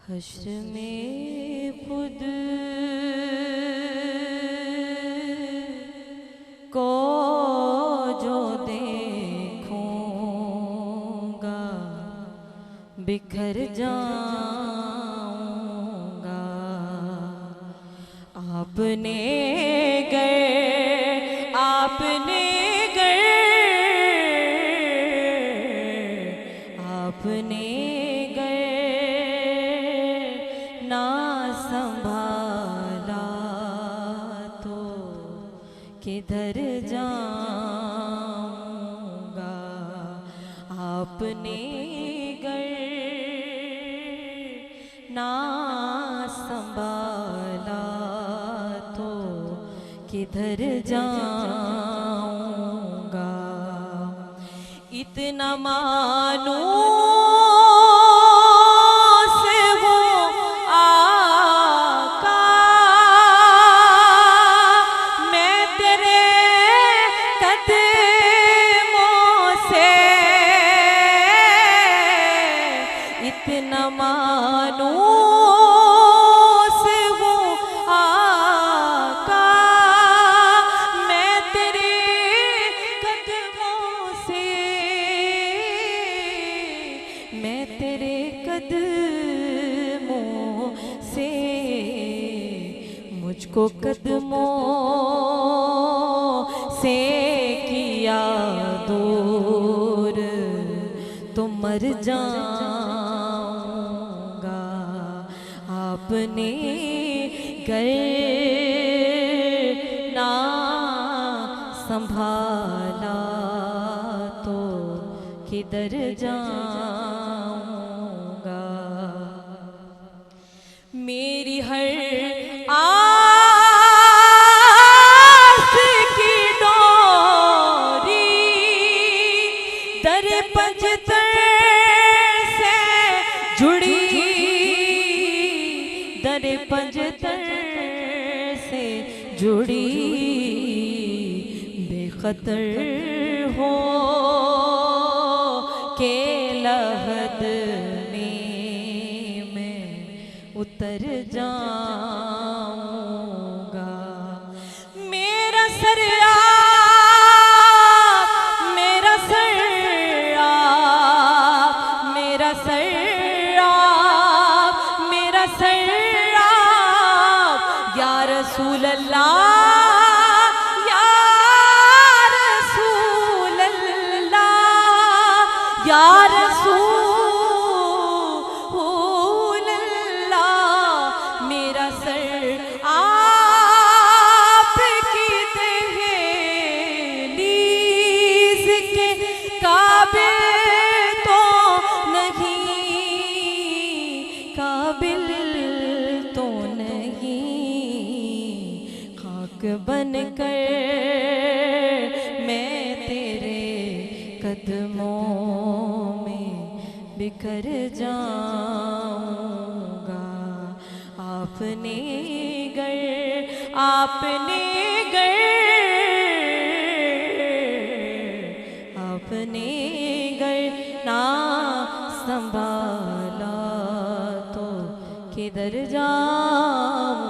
हश्र में खुद को जो देखूंगा बिखर जाऊंगा। आपने ना संभाला तो किधर जाऊंगा। आपने ना संभाला तो किधर जाऊंगा। इतना मानूं इतना मानूं से वो आका, मैं तेरे कदमों से, मैं तेरे कदमों से, मुझको कदमों से किया दूर तो मर जाऊंगा। आपने गर ना संभाला तो किधर जाऊंगा। मेरी हर आस की डोरी दर पंजतर से जुड़ी, दर पंजतर से जुड़ी। बेखतर हो के लहद में मैं उतर जाऊंगा। मेरा सर आप, मेरा सर आप, मेरा सर आप, मेरा सर आप, या रसूल अल्लाह, या रसूल अल्लाह, या रसूल अल्लाह। मेरा सर आपकी दहलीज़ के काबिल तो नहीं, काबिल तो नहीं। खाक बनकर मैं तेरे कदमों में बिखर जाऊंगा। आपने गर, आपने गर, आपने गर ना संभाला तो किधर जाऊंगा।